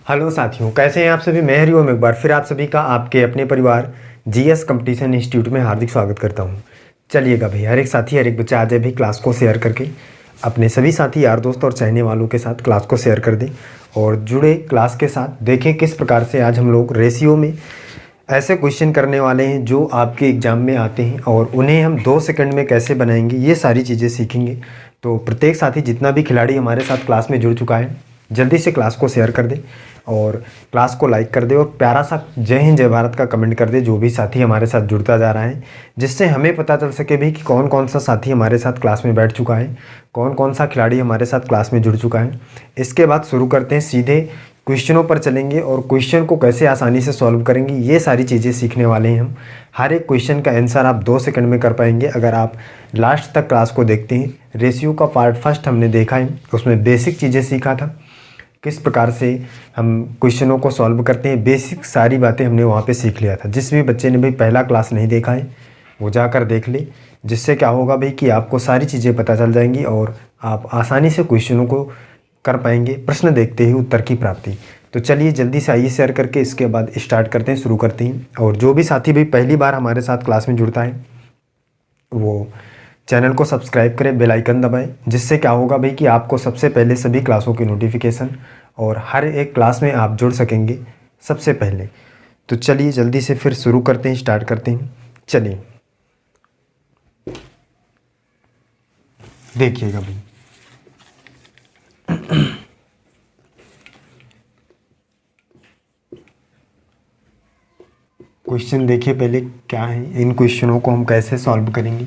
Hello साथियों, कैसे हैं आप सभी। मैं हरिओम एक बार फिर आप सभी का आपके अपने परिवार जीएस कंपटीशन इंस्टीट्यूट में हार्दिक स्वागत करता हूं। चलिएगा भाई, हर एक साथी हर एक बच्चा आज भी क्लास को शेयर करके अपने सभी साथी यार दोस्त और चाहने वालों के साथ क्लास को शेयर कर दें और जुड़े क्लास के साथ। देखें किस प्रकार से आज हम लोग रेशियो में ऐसे क्वेश्चन करने वाले हैं जो आपके एग्ज़ाम में आते हैं और उन्हें हम 2 सेकंड में कैसे बनाएंगे, ये सारी चीज़ें सीखेंगे। तो प्रत्येक साथी जितना भी खिलाड़ी हमारे साथ क्लास में जुड़ चुका है, जल्दी से क्लास को शेयर कर दे और क्लास को लाइक कर दे और प्यारा सा जय हिंद जय भारत का कमेंट कर दे जो भी साथी हमारे साथ जुड़ता जा रहा है, जिससे हमें पता चल सके भी कि कौन कौन सा साथी हमारे साथ क्लास में बैठ चुका है, कौन कौन सा खिलाड़ी हमारे साथ क्लास में जुड़ चुका है। इसके बाद शुरू करते हैं, सीधे क्वेश्चनों पर चलेंगे और क्वेश्चन को कैसे आसानी से सॉल्व करेंगे, ये सारी चीज़ें सीखने वाले हैं हम। हर एक क्वेश्चन का आंसर आप 2 सेकंड में कर पाएंगे अगर आप लास्ट तक क्लास को देखते हैं। रेशियो का पार्ट फर्स्ट हमने देखा है, उसमें बेसिक चीज़ें सीखा था, किस प्रकार से हम क्वेश्चनों को सॉल्व करते हैं, बेसिक सारी बातें हमने वहाँ पे सीख लिया था। जिस भी बच्चे ने भाई पहला क्लास नहीं देखा है वो जाकर देख ले, जिससे क्या होगा भाई कि आपको सारी चीज़ें पता चल जाएंगी और आप आसानी से क्वेश्चनों को कर पाएंगे, प्रश्न देखते ही उत्तर की प्राप्ति। तो चलिए जल्दी से आइए शेयर करके इसके बाद स्टार्ट करते हैं, शुरू करते हैं। और जो भी साथी भाई पहली बार हमारे साथ क्लास में जुड़ता है वो चैनल को सब्सक्राइब करें, बेल आइकन दबाएं, जिससे क्या होगा भाई कि आपको सबसे पहले सभी क्लासों की नोटिफिकेशन और हर एक क्लास में आप जुड़ सकेंगे सबसे पहले। तो चलिए जल्दी से फिर शुरू करते हैं, स्टार्ट करते हैं। चलिए देखिएगा भाई, क्वेश्चन देखिए पहले क्या है, इन क्वेश्चनों को हम कैसे सॉल्व करेंगे,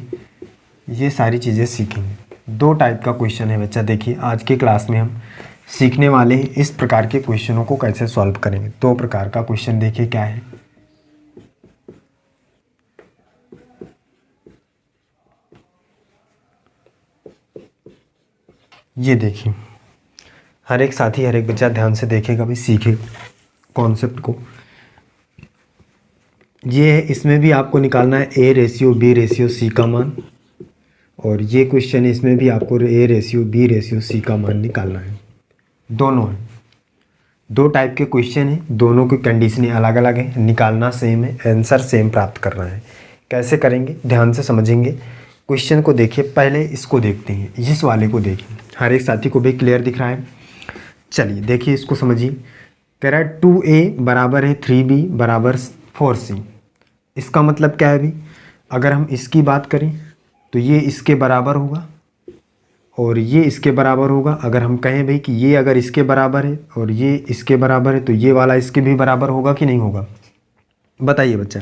ये सारी चीज़ें सीखेंगे। 2 टाइप का क्वेश्चन है बच्चा, देखिए आज के क्लास में हम सीखने वाले हैं इस प्रकार के क्वेश्चनों को कैसे सॉल्व करेंगे। 2 प्रकार का क्वेश्चन देखिए क्या है। ये देखिए, हर एक साथी हर एक बच्चा ध्यान से देखेगा भाई, सीखे कॉन्सेप्ट को। ये है, इसमें भी आपको निकालना है A ratio B ratio C का मान, और ये क्वेश्चन है इसमें भी आपको A ratio B ratio C का मान निकालना है। दोनों है, 2 टाइप के क्वेश्चन हैं, दोनों की कंडीशनें अलग अलग हैं, निकालना सेम है, आंसर सेम प्राप्त करना है। कैसे करेंगे ध्यान से समझेंगे। क्वेश्चन को देखिए, पहले इसको देखते हैं, इस वाले को देखिए, हर एक साथी को भी क्लियर दिख रहा है। चलिए देखिए इसको समझिए। कह रहा है 2A बराबर है 3B बराबर 4C। इसका मतलब क्या है भाई, अगर हम इसकी बात करें तो ये इसके बराबर होगा और ये इसके बराबर होगा। अगर हम कहें भाई कि ये अगर इसके बराबर है और ये इसके बराबर है तो ये वाला इसके भी बराबर होगा कि नहीं होगा, बताइए बच्चा।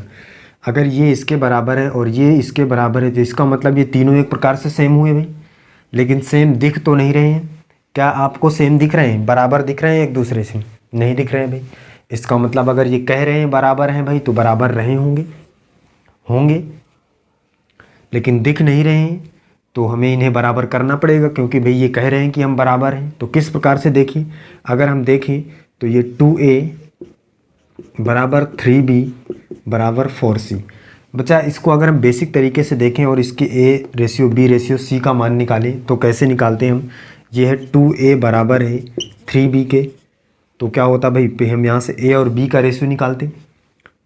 अगर ये इसके बराबर है और ये इसके बराबर है तो इसका मतलब ये तीनों एक प्रकार से सेम हुए भाई, लेकिन सेम दिख तो नहीं रहे हैं। क्या आपको सेम दिख रहे हैं, बराबर दिख रहे हैं एक दूसरे से? नहीं दिख रहे हैं भाई। इसका मतलब अगर ये कह रहे हैं बराबर हैं भाई तो बराबर रहे होंगे, लेकिन दिख नहीं रहे हैं तो हमें इन्हें बराबर करना पड़ेगा, क्योंकि भाई ये कह रहे हैं कि हम बराबर हैं। तो किस प्रकार से देखिए, अगर हम देखें तो ये 2A बराबर 3B बराबर 4C। बच्चा इसको अगर हम बेसिक तरीके से देखें और इसके A ratio B ratio C का मान निकालें तो कैसे निकालते हैं हम। ये है 2A बराबर है 3B के, तो क्या होता भाई पे हम यहाँ से A और B का रेशियो निकालते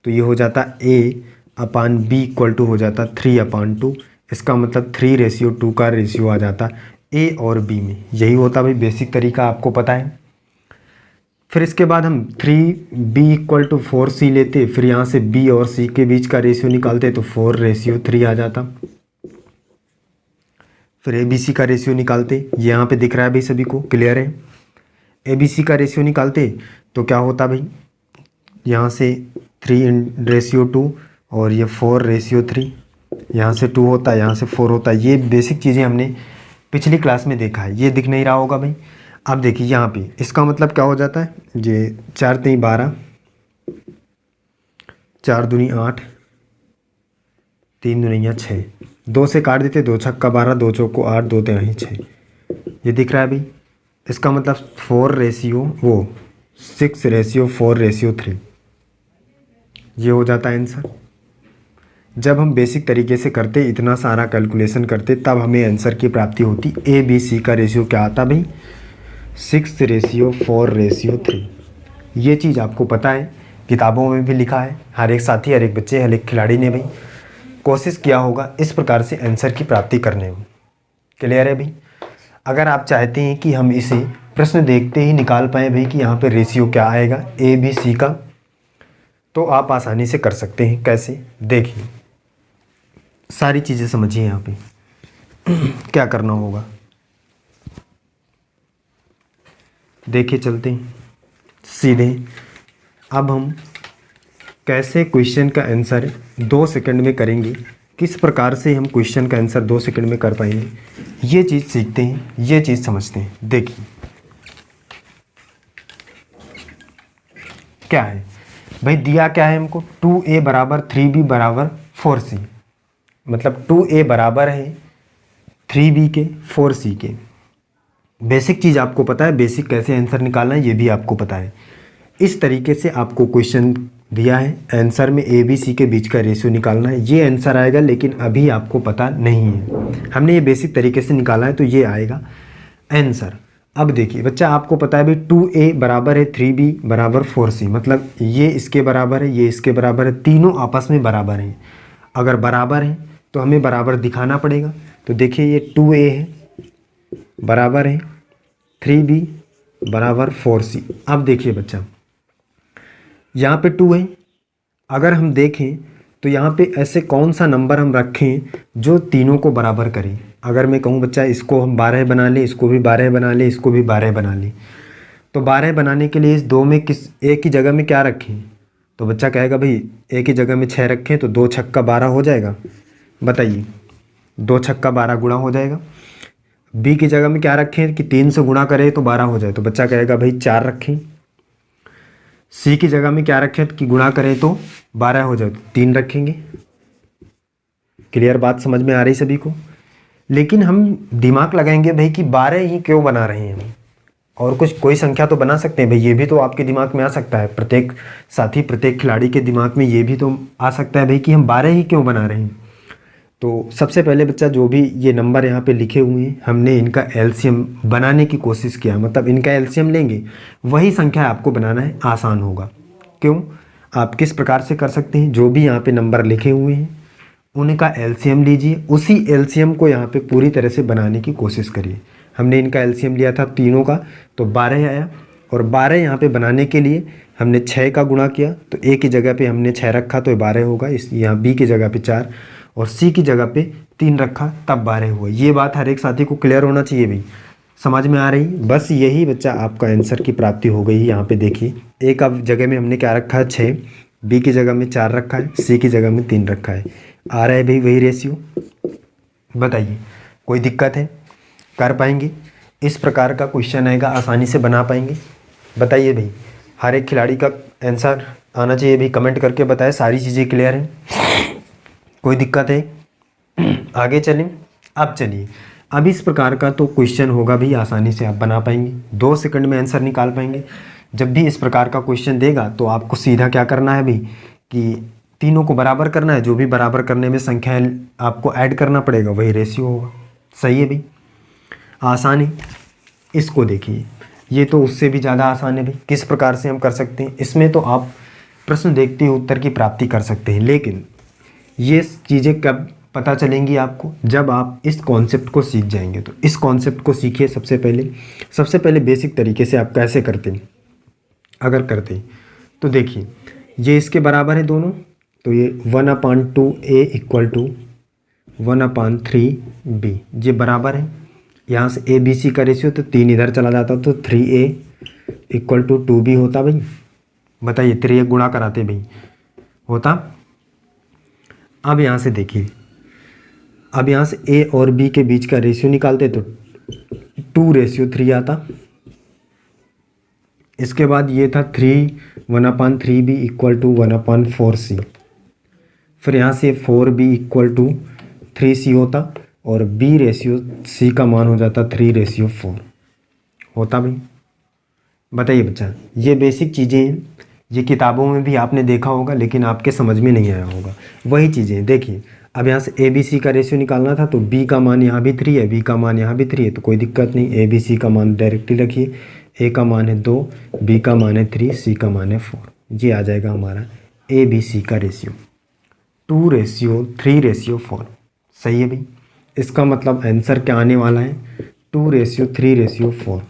तो ये हो जाता A/B इक्वल टू हो जाता 3/2। इसका मतलब 3 रेशियो 2 का रेशियो आ जाता A और B में। यही होता भाई बेसिक तरीका, आपको पता है। फिर इसके बाद हम 3B इक्वल टू 4C लेते, फिर यहाँ से B और C के बीच का रेशियो निकालते तो 4 रेशियो 3 आ जाता। फिर ABC का रेशियो निकालते, यहाँ पे दिख रहा है भाई सभी को, क्लियर है। ABC का रेशियो निकालते तो क्या होता भाई, यहाँ से 3 रेशियो 2 और ये 4 रेशियो 3, यहाँ से 2 होता है, यहाँ से 4 होता है। ये बेसिक चीज़ें हमने पिछली क्लास में देखा है, ये दिख नहीं रहा होगा भाई। अब देखिए यहाँ पे इसका मतलब क्या हो जाता है, ये 4 3 12, 4 दूनी 8, 3 दूनी 6, 2 से काट देते, 2 छक्का 12, 2 चौको 8, 2 तिहाई 6। ये दिख रहा है भाई। इसका मतलब 6 रेशियो 4 रेशियो 3, ये हो जाता है आंसर। जब हम बेसिक तरीके से करते, इतना सारा कैलकुलेशन करते, तब हमें आंसर की प्राप्ति होती। A B C का रेशियो क्या आता भाई, 6 रेशियो 4 रेशियो 3। ये चीज़ आपको पता है, किताबों में भी लिखा है, हर एक साथी, हर एक बच्चे, हर एक खिलाड़ी ने भाई कोशिश किया होगा इस प्रकार से आंसर की प्राप्ति करने में। क्लियर है भाई? अगर आप चाहते हैं कि हम इसे प्रश्न देखते ही निकाल पाएँ भाई कि यहाँ पे रेशियो क्या आएगा ए बी सी का, तो आप आसानी से कर सकते हैं। कैसे? देखिए, सारी चीज़ें समझिए। यहाँ पे क्या करना होगा, देखिए चलते हैं सीधे। अब हम कैसे क्वेश्चन का आंसर 2 सेकंड में करेंगे, किस प्रकार से हम क्वेश्चन का आंसर 2 सेकंड में कर पाएंगे, ये चीज़ सीखते हैं, ये चीज़ समझते हैं। देखिए क्या है भाई, दिया क्या है हमको, 2a बराबर 3b बराबर 4c, मतलब 2a बराबर है 3b के 4c के। बेसिक चीज़ आपको पता है, बेसिक कैसे आंसर निकालना है ये भी आपको पता है। इस तरीके से आपको क्वेश्चन दिया है, आंसर में ए बी सी के बीच का रेशियो निकालना है, ये आंसर आएगा, लेकिन अभी आपको पता नहीं है। हमने ये बेसिक तरीके से निकाला है तो ये आएगा आंसर। अब देखिए बच्चा, आपको पता है भाई 2a बराबर है 3b बराबर 4c, मतलब ये इसके बराबर है, ये इसके बराबर है, तीनों आपस में बराबर हैं। अगर बराबर हैं तो हमें बराबर दिखाना पड़ेगा। तो देखिए ये 2a है बराबर है 3b बराबर 4c। अब देखिए बच्चा, यहाँ पे 2 है, अगर हम देखें तो यहाँ पे ऐसे कौन सा नंबर हम रखें जो तीनों को बराबर करें। अगर मैं कहूँ बच्चा इसको हम 12 बना लें, इसको भी 12 बना लें, इसको भी 12 बना लें, तो 12 बनाने के लिए इस दो में किस एक की जगह में क्या रखें। तो बच्चा कहेगा भाई एक ही जगह में 6 रखें तो 2 छक्का 12 हो जाएगा। बताइए 2 छक्का 12 गुणा हो जाएगा। बी की जगह में क्या रखें कि 3 से गुणा करें तो 12 हो जाए, तो बच्चा कहेगा भाई 4 रखें। सी की जगह में क्या रखें कि गुणा करें तो 12 हो जाए, तो 3 रखेंगे। क्लियर बात समझ में आ रही सभी को? लेकिन हम दिमाग लगाएंगे भाई कि 12 ही क्यों बना रहे हैं हम, और कुछ कोई संख्या तो बना सकते हैं भाई, ये भी तो आपके दिमाग में आ सकता है, प्रत्येक साथी प्रत्येक खिलाड़ी के दिमाग में ये भी तो आ सकता है भाई कि हम 12 ही क्यों बना रहे हैं। तो सबसे पहले बच्चा, जो भी ये नंबर यहाँ पे लिखे हुए हैं हमने इनका एलसीएम बनाने की कोशिश किया, मतलब इनका एलसीएम लेंगे, वही संख्या आपको बनाना है, आसान होगा। क्यों? आप किस प्रकार से कर सकते हैं, जो भी यहाँ पे नंबर लिखे हुए हैं उनका एलसीएम लीजिए, उसी एलसीएम को यहाँ पे पूरी तरह से बनाने की कोशिश करिए। हमने इनका एलसीएम लिया था तीनों का, तो 12 आया, और 12 यहाँ पे बनाने के लिए हमने 6 का गुणा किया, तो ए की जगह पे हमने 6 रखा तो 12 होगा, इस यहाँ बी की जगह पे 4 और सी की जगह पे 3 रखा तब 12 हुआ। ये बात हर एक साथी को क्लियर होना चाहिए भाई, समझ में आ रही? बस यही बच्चा आपका आंसर की प्राप्ति हो गई। यहाँ पे देखिए ए का जगह में हमने क्या रखा है 6, बी की जगह में 4 रखा है, सी की जगह में 3 रखा है, आ रहा है भाई वही रेशियो। बताइए कोई दिक्कत है? कर पाएंगे? इस प्रकार का क्वेश्चन आएगा, आसानी से बना पाएंगे? बताइए भाई, हर एक खिलाड़ी का आंसर आना चाहिए भाई, कमेंट करके बताएं सारी चीज़ें क्लियर हैं, कोई दिक्कत है? आगे चलें। अब चलिए, अब इस प्रकार का तो क्वेश्चन होगा भी, आसानी से आप बना पाएंगे, 2 सेकंड में आंसर निकाल पाएंगे। जब भी इस प्रकार का क्वेश्चन देगा तो आपको सीधा क्या करना है भाई कि तीनों को बराबर करना है, जो भी बराबर करने में संख्याएं आपको ऐड करना पड़ेगा वही रेशियो होगा। सही है भाई, आसान है। इसको देखिए, ये तो उससे भी ज़्यादा आसान है भाई। किस प्रकार से हम कर सकते हैं, इसमें तो आप प्रश्न देखते ही उत्तर की प्राप्ति कर सकते हैं, लेकिन ये चीज़ें कब पता चलेंगी आपको, जब आप इस कॉन्सेप्ट को सीख जाएंगे। तो इस कॉन्सेप्ट को सीखिए सबसे पहले बेसिक तरीके से आप कैसे करते हैं। अगर करते हैं तो देखिए, ये इसके बराबर है दोनों, तो ये 1/2a = 1/3b, ये बराबर है। यहाँ से ए बी सी का रेशियो तो 3 इधर चला जाता तो 3a = 2b होता भाई। बताइए 3 गुणा कराते भाई होता। अब यहाँ से देखिए, अब यहाँ से ए और बी के बीच का रेशियो निकालते तो 2:3 आता। इसके बाद ये था 1/3b = 1/4c, फिर यहाँ से 4b = 3c होता, और b/c का मान हो जाता 3/4 होता भाई। बताइए बच्चा, ये बेसिक चीज़ें हैं, ये किताबों में भी आपने देखा होगा, लेकिन आपके समझ में नहीं आया होगा। वही चीज़ें देखिए, अब यहाँ से ए बी सी का रेशियो निकालना था, तो b का मान यहाँ भी 3 है, b का मान यहाँ भी 3 है, तो कोई दिक्कत नहीं, ए बी सी का मान डायरेक्टली रखिए, ए का मान है 2, बी का मान है 3, सी का मान है 4। ये आ जाएगा हमारा ए बी सी का रेशियो 2:3:4। सही है भाई। इसका मतलब आंसर क्या आने वाला है, 2:3:4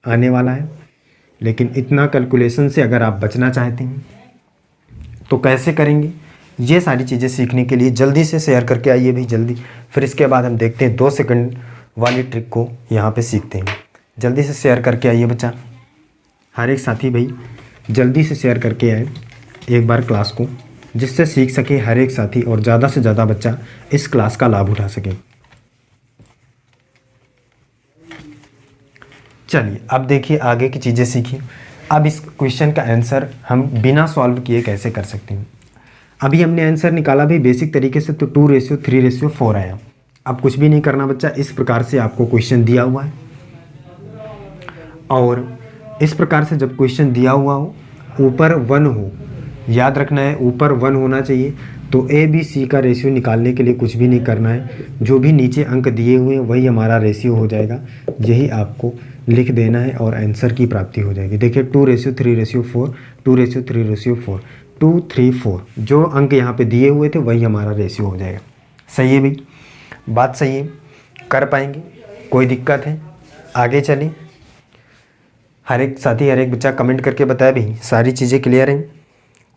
आने वाला है। लेकिन इतना कैलकुलेशन से अगर आप बचना चाहते हैं तो कैसे करेंगे, ये सारी चीज़ें सीखने के लिए जल्दी से शेयर करके आइए भाई, जल्दी। फिर इसके बाद हम देखते हैं 2 सेकंड वाली ट्रिक को यहाँ पे सीखते हैं। जल्दी से शेयर करके आइए बच्चा, हर एक साथी भाई जल्दी से शेयर करके आए एक बार क्लास को, जिससे सीख सके हर एक साथी और ज़्यादा से ज़्यादा बच्चा इस क्लास का लाभ उठा सके। चलिए अब देखिए आगे की चीज़ें सीखिए। अब इस क्वेश्चन का आंसर हम बिना सॉल्व किए कैसे कर सकते हैं। अभी हमने आंसर निकाला भी बेसिक तरीके से, तो 2:3:4 आया। अब कुछ भी नहीं करना बच्चा, इस प्रकार से आपको क्वेश्चन दिया हुआ है और इस प्रकार से जब क्वेश्चन दिया हुआ हो, ऊपर 1 हो, याद रखना है ऊपर 1 होना चाहिए। तो ए बी सी का रेशियो निकालने के लिए कुछ भी नहीं करना है, जो भी नीचे अंक दिए हुए हैं वही हमारा रेशियो हो जाएगा, यही आपको लिख देना है और आंसर की प्राप्ति हो जाएगी। देखिए 2:3:4, 2:3:4, 2, 3, 4, जो अंक यहाँ पे दिए हुए थे वही हमारा रेशियो हो जाएगा। सही है भाई, बात सही है, कर पाएंगे, कोई दिक्कत है? आगे चलें। हर एक साथी हर एक बच्चा कमेंट करके बताए भाई सारी चीज़ें क्लियर हैं,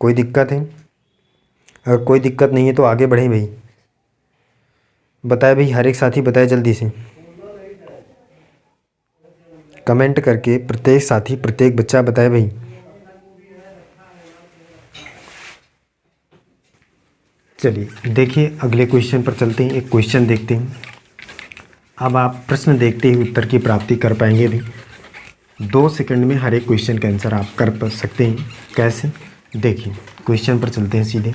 कोई दिक्कत है? अगर कोई दिक्कत नहीं है तो आगे बढ़ें भाई, बताए भाई, हर एक साथी बताए जल्दी से कमेंट करके, प्रत्येक साथी प्रत्येक बच्चा बताए भाई। चलिए देखिए अगले क्वेश्चन पर चलते हैं, एक क्वेश्चन देखते हैं। अब आप प्रश्न देखते ही उत्तर की प्राप्ति कर पाएंगे भी। 2 सेकंड में हर एक क्वेश्चन का आंसर आप कर सकते हैं। कैसे, देखिए क्वेश्चन पर चलते हैं सीधे।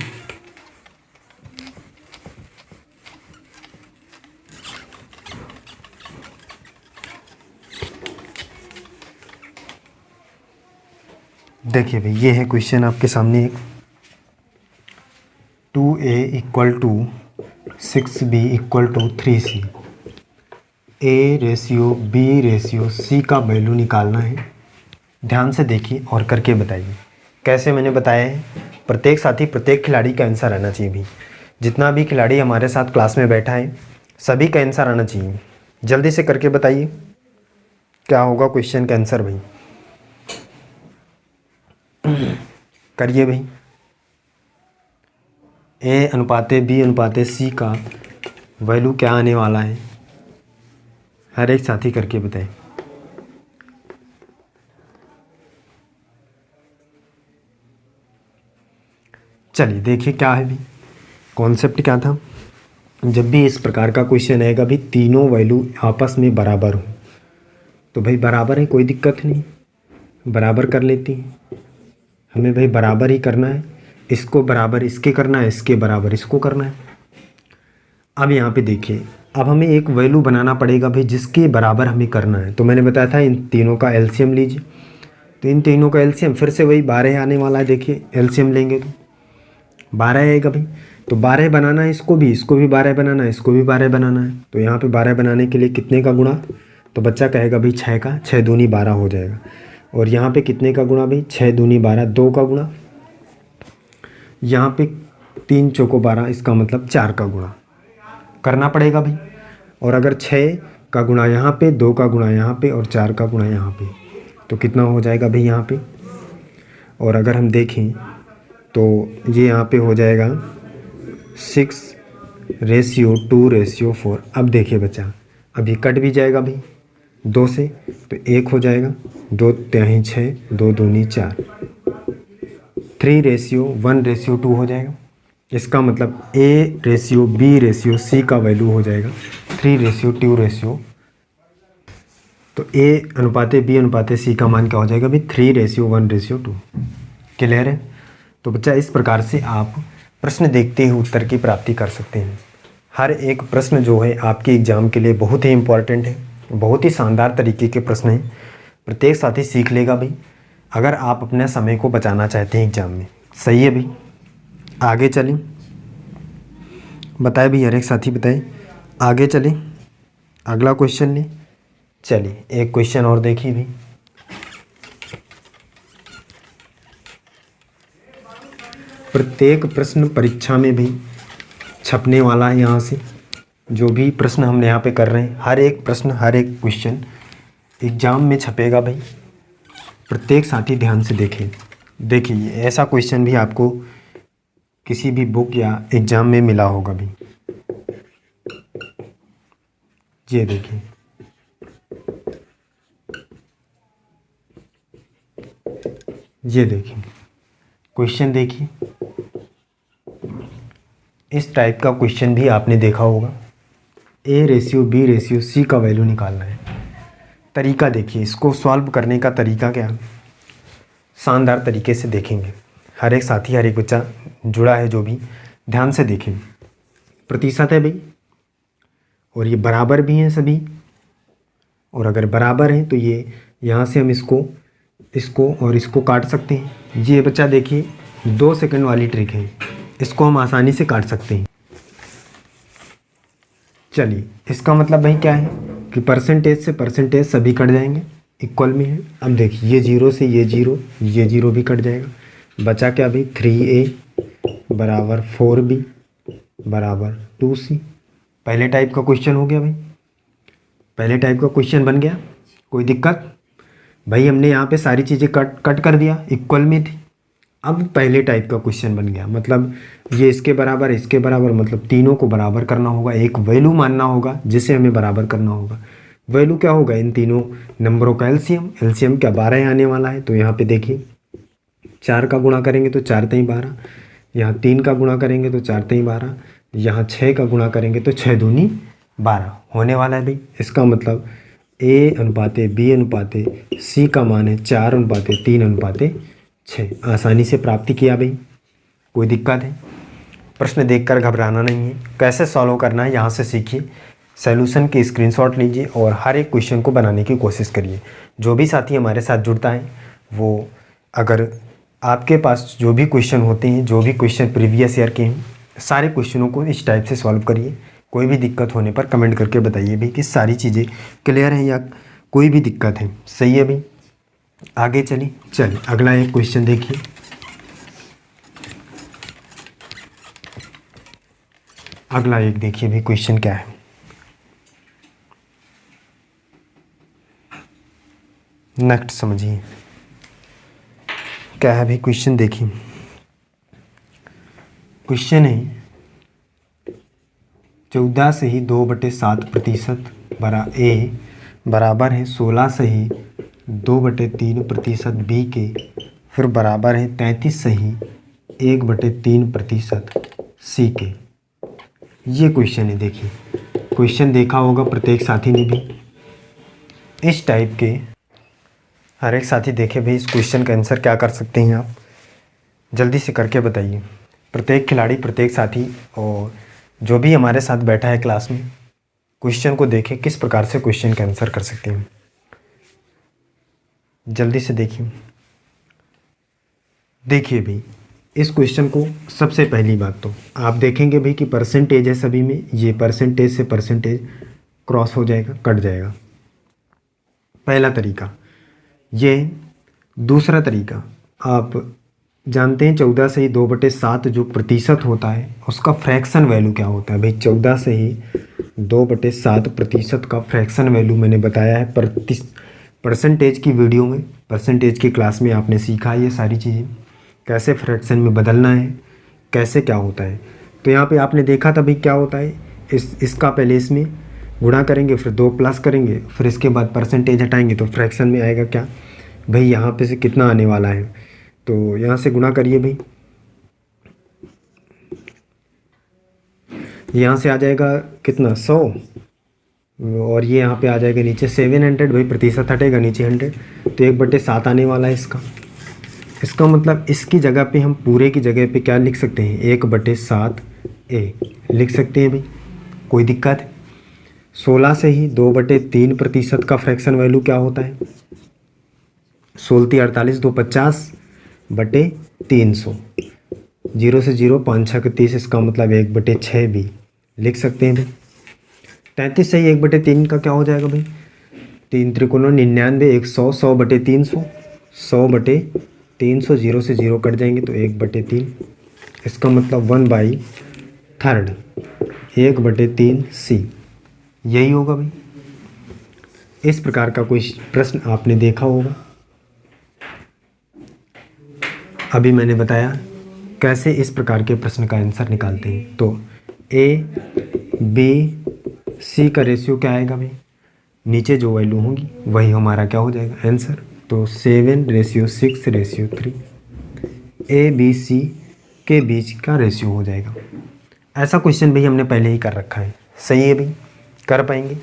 देखिए भाई ये है क्वेश्चन आपके सामने, एक 2a = 6b = 3c, A:B:C का वैल्यू निकालना है। ध्यान से देखिए और करके बताइए। कैसे मैंने बताया है, प्रत्येक साथी प्रत्येक खिलाड़ी का आंसर आना चाहिए भी। जितना भी खिलाड़ी हमारे साथ क्लास में बैठा है सभी का आंसर आना चाहिए। जल्दी से करके बताइए क्या होगा क्वेश्चन का आंसर भाई, करिए भाई। A:B:C का वैल्यू क्या आने वाला है, हर एक साथी करके बताएं। चलिए देखिए क्या है भी, कॉन्सेप्ट क्या था। जब भी इस प्रकार का क्वेश्चन आएगा भी तीनों वैल्यू आपस में बराबर हो, तो भाई बराबर है, कोई दिक्कत नहीं, बराबर कर लेती हैं। हमें भाई बराबर ही करना है, इसको बराबर इसके करना है, इसके बराबर इसको करना है। अब यहाँ पे देखिए, अब हमें एक वैल्यू बनाना पड़ेगा भाई जिसके बराबर हमें करना है। तो मैंने बताया था इन तीनों का एलसीएम लीजिए, तो इन तीनों का एलसीएम फिर से वही 12 आने वाला है। देखिए एलसीएम लेंगे तो 12 आएगा भाई, तो 12 बनाना है, इसको भी 12 बनाना है, इसको भी 12 बनाना है। तो यहाँ पे 12 बनाने के लिए कितने का गुणा, तो बच्चा कहेगा भाई 6 का, 6 दूनी 12 हो जाएगा। और यहाँ पे कितने का गुणा भाई, 6 दूनी 12, 2 का गुणा, यहाँ पे 3 चौको 12, इसका मतलब 4 का गुणा करना पड़ेगा भाई। और अगर 6 का गुणा यहाँ पे, 2 का गुणा यहाँ पे और 4 का गुणा यहाँ पे, तो कितना हो जाएगा भाई यहाँ पे। और अगर हम देखें तो ये यहाँ पे हो जाएगा 6:2:4। अब देखिए बच्चा, अभी कट भी जाएगा भाई 2 से, तो 1 हो जाएगा, 2 तिहाई 6, 2 दूनी 4, 3:1:2 हो जाएगा। इसका मतलब A:B:C का वैल्यू हो जाएगा 3:2। तो A:B:C का मान क्या हो जाएगा भाई, 3:1:2। क्लियर है? तो बच्चा इस प्रकार से आप प्रश्न देखते ही उत्तर की प्राप्ति कर सकते हैं। हर एक प्रश्न जो है आपके एग्ज़ाम के लिए बहुत ही इम्पॉर्टेंट है, बहुत ही शानदार तरीके के प्रश्न हैं। प्रत्येक साथी सीख लेगा भाई, अगर आप अपने समय को बचाना चाहते हैं एग्ज़ाम में। सही है भाई, आगे चलें, बताए भाई, हर एक साथी बताएं, आगे चलें, अगला क्वेश्चन लें। चलिए एक क्वेश्चन और देखिए भाई, प्रत्येक प्रश्न परीक्षा में भी छपने वाला है। यहाँ से जो भी प्रश्न हम यहाँ पे कर रहे हैं, हर एक प्रश्न, हर एक क्वेश्चन एग्ज़ाम में छपेगा भाई। प्रत्येक साथी ध्यान से देखें। देखिए ऐसा क्वेश्चन भी आपको किसी भी बुक या एग्ज़ाम में मिला होगा भाई। ये देखिए, ये देखिए क्वेश्चन, देखिए इस टाइप का क्वेश्चन भी आपने देखा होगा। A ratio B ratio C का वैल्यू निकालना है। तरीका देखिए, इसको सॉल्व करने का तरीका क्या है, शानदार तरीके से देखेंगे। हर एक साथी, हर एक बच्चा जुड़ा है जो भी, ध्यान से देखें। प्रतिशत है भाई, और ये बराबर भी हैं सभी, और अगर बराबर हैं तो ये यहाँ से हम इसको और इसको काट सकते हैं। ये बच्चा देखिए 2 सेकंड वाली ट्रिक है, इसको हम आसानी से काट सकते हैं। चलिए, इसका मतलब भाई क्या है कि परसेंटेज से परसेंटेज सभी कट जाएंगे, इक्वल में है। अब देखिए ये 0 से ये 0, ये 0 भी कट जाएगा। बचा क्या भाई, 3A बराबर 4B बराबर 2C। पहले टाइप का क्वेश्चन हो गया भाई, पहले टाइप का क्वेश्चन बन गया। कोई दिक्कत भाई, हमने यहाँ पे सारी चीज़ें कट कर दिया, इक्वल में थी। अब पहले टाइप का क्वेश्चन बन गया, मतलब ये इसके बराबर, इसके बराबर, मतलब तीनों को बराबर करना होगा। एक वैल्यू मानना होगा जिसे हमें बराबर करना होगा। वैल्यू क्या होगा, इन तीनों नंबरों का एलसीएम। एलसीएम क्या 12 आने वाला है, तो यहाँ पे देखिए 4 का गुणा करेंगे तो 4 3 12, यहाँ 3 का गुणा करेंगे तो 4 3 12, यहाँ 6 का गुणा करेंगे तो 6 दूनी 12 होने वाला है भाई। इसका मतलब A अनुपात B अनुपात C का मान है 4 अनुपात 3 अनुपात 6। आसानी से प्राप्ति किया भाई, कोई दिक्कत है। प्रश्न देखकर घबराना नहीं है, कैसे सॉल्व करना है यहाँ से सीखिए। सॉल्यूशन की स्क्रीनशॉट लीजिए और हर एक क्वेश्चन को बनाने की कोशिश करिए। जो भी साथी हमारे साथ जुड़ता है वो, अगर आपके पास जो भी क्वेश्चन होते हैं, जो भी क्वेश्चन प्रीवियस ईयर के हैं, सारे क्वेश्चनों को इस टाइप से सॉल्व करिए। कोई भी दिक्कत होने पर कमेंट करके बताइए भी कि सारी चीज़ें क्लियर हैं या कोई भी दिक्कत है। सही है भाई, आगे चलिए अगला एक क्वेश्चन देखिए। अगला एक देखिए भी क्वेश्चन क्या है। नेक्स्ट समझिए क्या है भाई क्वेश्चन, देखिए क्वेश्चन है 14 से ही 2/7% बरा A बराबर है 16 से ही 2/3% B के, फिर बराबर है 33 से ही 1/3% C के। ये क्वेश्चन है। देखिए क्वेश्चन देखा होगा प्रत्येक साथी ने भी, इस टाइप के हर एक साथी देखे भाई। इस क्वेश्चन का आंसर क्या कर सकते हैं आप, जल्दी से करके बताइए। प्रत्येक खिलाड़ी, प्रत्येक साथी और जो भी हमारे साथ बैठा है क्लास में, क्वेश्चन को देखें किस प्रकार से क्वेश्चन का आंसर कर सकते हैं। जल्दी से देखिए। देखिए भाई इस क्वेश्चन को, सबसे पहली बात तो आप देखेंगे भाई कि परसेंटेज है सभी में, ये परसेंटेज से परसेंटेज क्रॉस हो जाएगा, कट जाएगा। पहला तरीका ये। दूसरा तरीका, आप जानते हैं 14 से ही 2/7 जो प्रतिशत होता है उसका फ्रैक्शन वैल्यू क्या होता है भाई। 14 से ही 2/7% का फ्रैक्शन वैल्यू मैंने बताया है परसेंटेज की वीडियो में, परसेंटेज की क्लास में आपने सीखा ये सारी चीज़ें, कैसे फ्रैक्शन में बदलना है, कैसे क्या होता है। तो यहाँ पे आपने देखा था भाई क्या होता है, इसका पहले इसमें गुणा करेंगे, फिर 2 प्लस करेंगे, फिर इसके बाद परसेंटेज हटाएंगे तो फ्रैक्शन में आएगा क्या भाई, यहाँ पे से कितना आने वाला है, तो यहाँ से गुणा करिए भाई। यहाँ से आ जाएगा कितना 100, और ये यहाँ पे आ जाएगा नीचे 700 भाई, प्रतिशत हटेगा नीचे 100, तो 1/7 आने वाला है इसका। इसका मतलब इसकी जगह पे हम पूरे की जगह पे क्या लिख सकते हैं, 1/7A लिख सकते हैं भाई, कोई दिक्कत है। 16 से ही 2/3% का फ्रैक्शन वैल्यू क्या होता है, 16 48 2 50/300, 0 से 0 5 6 30, इसका मतलब 1/6 भी लिख सकते हैं भाई। 33 से ही 1/3 का क्या हो जाएगा भाई, 3 त्रिकोण 99 100 100/300, 100/300, 0 से 0 कट जाएंगे तो 1/3, इसका मतलब 1/3 1/3 सी, यही होगा भाई। इस प्रकार का कोई प्रश्न आपने देखा होगा। अभी मैंने बताया कैसे इस प्रकार के प्रश्न का आंसर निकालते हैं। तो ए बी सी का रेशियो क्या आएगा भाई, नीचे जो वैल्यू होंगी वही हमारा क्या हो जाएगा आंसर। तो 7:6:3 ए बी सी के बीच का रेशियो हो जाएगा। ऐसा क्वेश्चन भाई हमने पहले ही कर रखा है, सही है भाई, कर पाएंगे।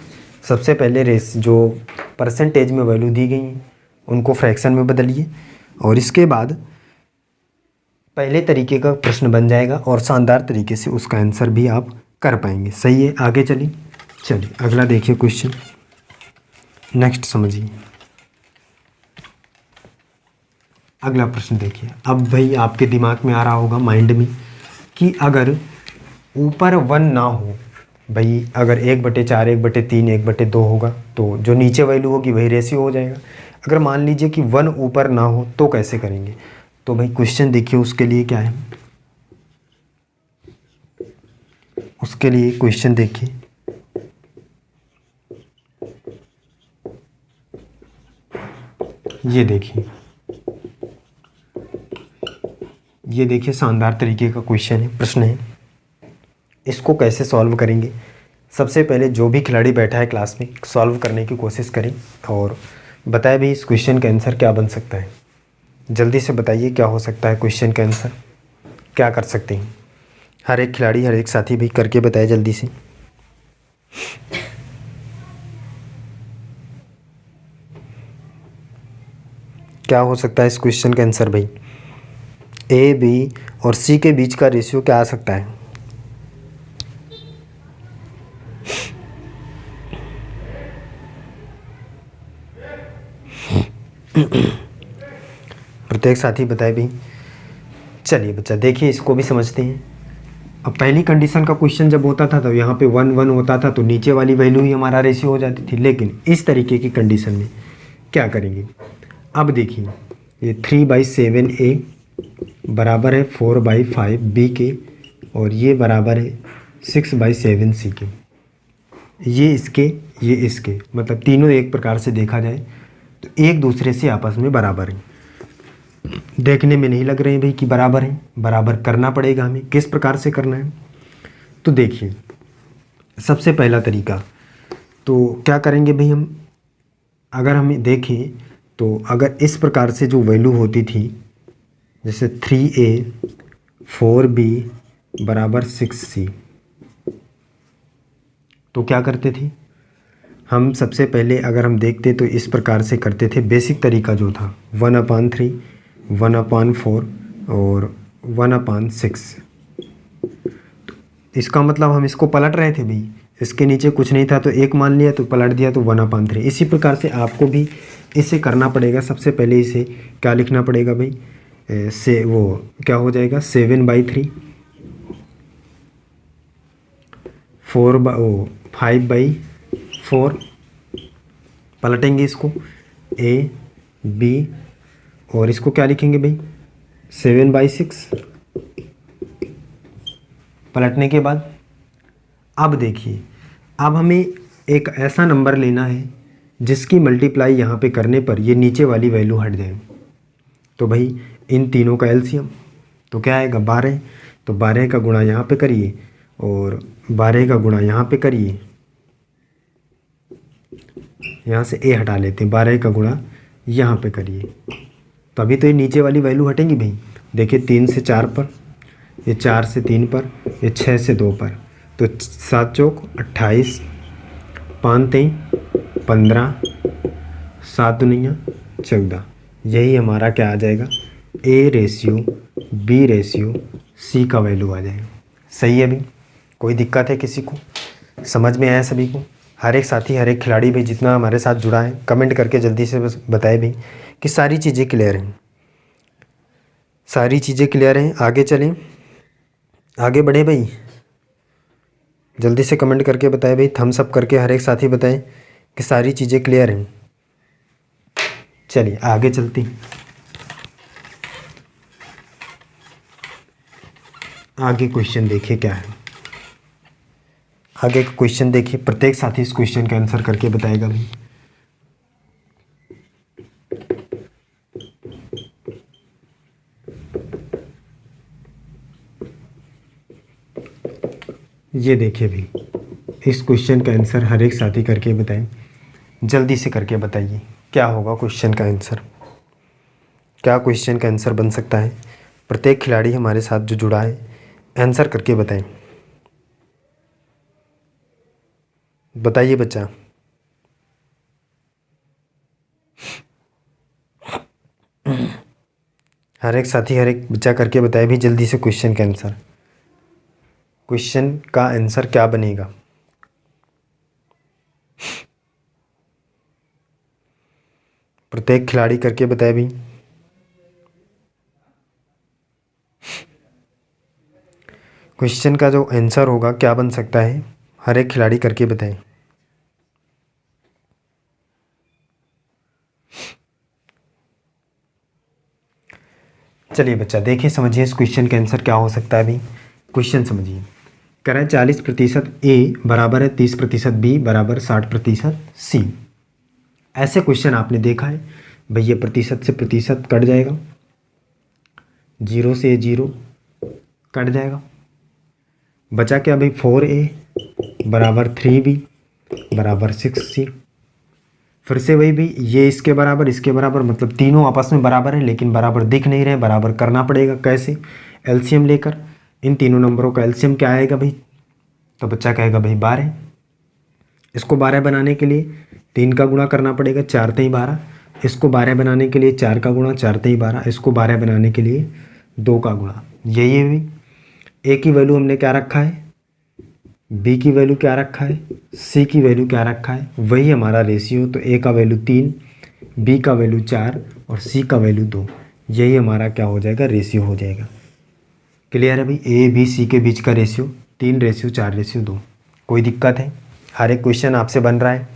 सबसे पहले जो परसेंटेज में वैल्यू दी गई हैं उनको फ्रैक्शन में बदलिए, और इसके बाद पहले तरीके का प्रश्न बन जाएगा और शानदार तरीके से उसका आंसर भी आप कर पाएंगे। सही है, आगे चलिए अगला देखिए क्वेश्चन, नेक्स्ट समझिए। अगला प्रश्न देखिए। अब भाई आपके दिमाग में आ रहा होगा, माइंड में, कि अगर ऊपर 1 ना हो भाई, अगर 1/4 1/3 1/2 होगा तो जो नीचे वैल्यू होगी वही रेशियो हो जाएगा। अगर मान लीजिए कि 1 ऊपर ना हो तो कैसे करेंगे। तो भाई क्वेश्चन देखिए, उसके लिए क्या है, उसके लिए क्वेश्चन देखिए। ये देखिए शानदार तरीके का क्वेश्चन है, प्रश्न है। इसको कैसे सॉल्व करेंगे, सबसे पहले जो भी खिलाड़ी बैठा है क्लास में सॉल्व करने की कोशिश करें और बताए भाई इस क्वेश्चन का आंसर क्या बन सकता है। जल्दी से बताइए क्या हो सकता है क्वेश्चन का आंसर, क्या कर सकते हैं। हर एक खिलाड़ी, हर एक साथी भी करके बताए जल्दी से। क्या हो सकता है इस क्वेश्चन का आंसर भाई। ए बी और सी के बीच का रेशियो क्या आ सकता है। प्रत्येक साथी बताए भाई। चलिए बच्चा देखिए, इसको भी समझते हैं। अब पहली कंडीशन का क्वेश्चन जब होता था तो यहाँ पे 1 1 होता था तो नीचे वाली वैल्यू ही हमारा रेशियो हो जाती थी। लेकिन इस तरीके की कंडीशन में क्या करेंगे, अब देखिए ये 3/7 ए बराबर है 4/5 बी के, और ये बराबर है 6/7 सी के। ये इसके मतलब तीनों एक प्रकार से देखा जाए तो एक दूसरे से आपस में बराबर हैं। देखने में नहीं लग रहे हैं भाई कि बराबर हैं, बराबर करना पड़ेगा हमें। किस प्रकार से करना है, तो देखिए सबसे पहला तरीका तो क्या करेंगे भाई हम, अगर हम देखें तो अगर इस प्रकार से जो वैल्यू होती थी, जैसे 3a 4b बराबर 6c, तो क्या करते थे हम, सबसे पहले अगर हम देखते तो इस प्रकार से करते थे। बेसिक तरीका जो था 1/3 1/4 और 1/6। इसका मतलब हम इसको पलट रहे थे भाई, इसके नीचे कुछ नहीं था तो एक मान लिया तो पलट दिया तो 1/3। इसी प्रकार से आपको भी इसे करना पड़ेगा। सबसे पहले इसे क्या लिखना पड़ेगा भाई, से वो क्या हो जाएगा 7/3 5/4, पलटेंगे इसको ए बी, और इसको क्या लिखेंगे भाई 7/6। पलटने के बाद अब देखिए, अब हमें एक ऐसा नंबर लेना है जिसकी मल्टीप्लाई यहाँ पे करने पर ये नीचे वाली वैल्यू हट जाए। तो भाई इन तीनों का एलसीएम तो क्या आएगा 12। तो 12 का गुणा यहाँ पे करिए और 12 का गुणा यहाँ पे करिए, यहाँ से ए हटा लेते हैं, 12 का गुणा यहाँ पे करिए, तभी तो ये नीचे वाली वैल्यू हटेंगी भाई। देखिए 3 से 4 पर, ये 4 से 3 पर, ये 6 से 2 पर, तो 7 चौक 28, 5 तेई 15, 7 दूनिया 14। यही हमारा क्या आ जाएगा, A ratio B ratio C का वैल्यू आ जाएगा। सही है भाई, कोई दिक्कत है किसी को, समझ में आया सभी को। हर एक साथी, हर एक खिलाड़ी भी जितना हमारे साथ जुड़ा है कमेंट करके जल्दी से बस बताए भाई कि सारी चीज़ें क्लियर हैं, सारी चीज़ें क्लियर हैं। आगे चलें, आगे बढ़े भाई, जल्दी से कमेंट करके बताए भाई, थम्स अप करके हर एक साथी बताएं कि सारी चीज़ें क्लियर हैं। चलिए आगे चलते हैं। आगे क्वेश्चन देखिए क्या है। आगे का क्वेश्चन देखिए, प्रत्येक साथी इस क्वेश्चन का आंसर करके बताएगा भी। ये देखिए भी, इस क्वेश्चन का आंसर हर एक साथी करके बताएं, जल्दी से करके बताइए क्या होगा क्वेश्चन का आंसर, क्या क्वेश्चन का आंसर बन सकता है। प्रत्येक खिलाड़ी हमारे साथ जो जुड़ा है आंसर करके बताएं। बताइए बच्चा। हर एक साथी, हर एक बच्चा करके बताए भी जल्दी से क्वेश्चन का आंसर। क्वेश्चन का आंसर क्या बनेगा। प्रत्येक खिलाड़ी करके बताए भी। क्वेश्चन का जो आंसर होगा क्या बन सकता है, हर एक खिलाड़ी करके बताएं। चलिए बच्चा देखिए, समझिए इस क्वेश्चन का आंसर क्या हो सकता है। अभी क्वेश्चन समझिए। कह रहा है 40% ए बराबर है 30% बी बराबर 60% सी। ऐसे क्वेश्चन आपने देखा है भाई, ये प्रतिशत से प्रतिशत कट जाएगा, 0 से 0 कट जाएगा, बचा क्या भाई 4a बराबर 3b बराबर 6c। फिर से वही भी, ये इसके बराबर मतलब तीनों आपस में बराबर है, लेकिन बराबर दिख नहीं रहे, बराबर करना पड़ेगा। कैसे? एलसीएम लेकर। इन तीनों नंबरों का एलसीएम क्या आएगा भाई, तो बच्चा कहेगा भाई 12। इसको 12 बनाने के लिए 3 का गुणा करना पड़ेगा, 4 3 12। इसको 12 बनाने के लिए 4 का गुणा, 4 3 12। इसको 12 बनाने के लिए 2 का गुणा। यही है भी, ए की वैल्यू हमने क्या रखा है, बी की वैल्यू क्या रखा है, सी की वैल्यू क्या रखा है, वही हमारा रेशियो। तो ए का वैल्यू 3, बी का वैल्यू 4 और सी का वैल्यू 2। यही हमारा क्या हो जाएगा, रेशियो हो जाएगा। क्लियर है भाई, ए बी सी के बीच का रेशियो 3:4:2। कोई दिक्कत है? हर एक क्वेश्चन आपसे बन रहा है।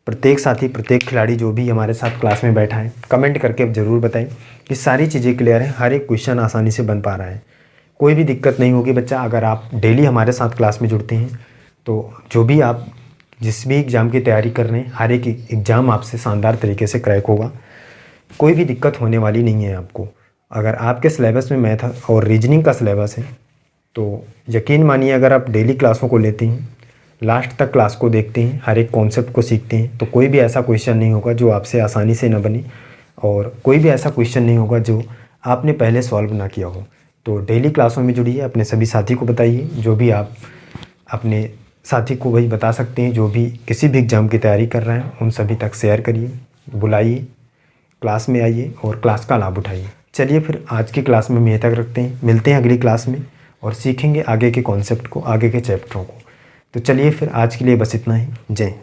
प्रत्येक साथी, प्रत्येक खिलाड़ी जो भी हमारे साथ क्लास में बैठा है, कमेंट करके ज़रूर बताएं कि सारी चीज़ें क्लियर है, हर एक क्वेश्चन आसानी से बन पा रहा है, कोई भी दिक्कत नहीं होगी बच्चा। अगर आप डेली हमारे साथ क्लास में जुड़ते हैं तो जो भी आप जिस भी एग्ज़ाम की तैयारी कर रहे हैं, हर एक एग्ज़ाम आपसे शानदार तरीके से क्रैक होगा, कोई भी दिक्कत होने वाली नहीं है आपको। अगर आपके सिलेबस में मैथ और रीजनिंग का सिलेबस है तो यकीन मानिए, अगर आप डेली क्लासों को लेते हैं, लास्ट तक क्लास को देखते हैं, हर एक कॉन्सेप्ट को सीखते हैं, तो कोई भी ऐसा क्वेश्चन नहीं होगा जो आपसे आसानी से न बने, और कोई भी ऐसा क्वेश्चन नहीं होगा जो आपने पहले सॉल्व ना किया हो। तो डेली क्लासों में जुड़िए, अपने सभी साथी को बताइए, जो भी आप अपने साथी को वही बता सकते हैं, जो भी किसी भी एग्ज़ाम की तैयारी कर रहे हैं, उन सभी तक शेयर करिए, बुलाइए, क्लास में आइए और क्लास का लाभ उठाइए। चलिए फिर आज की क्लास में हम यहीं तक रखते हैं, मिलते हैं अगली क्लास में और सीखेंगे आगे के कॉन्सेप्ट को, आगे के चैप्टरों को। तो चलिए फिर आज के लिए बस इतना ही। जय।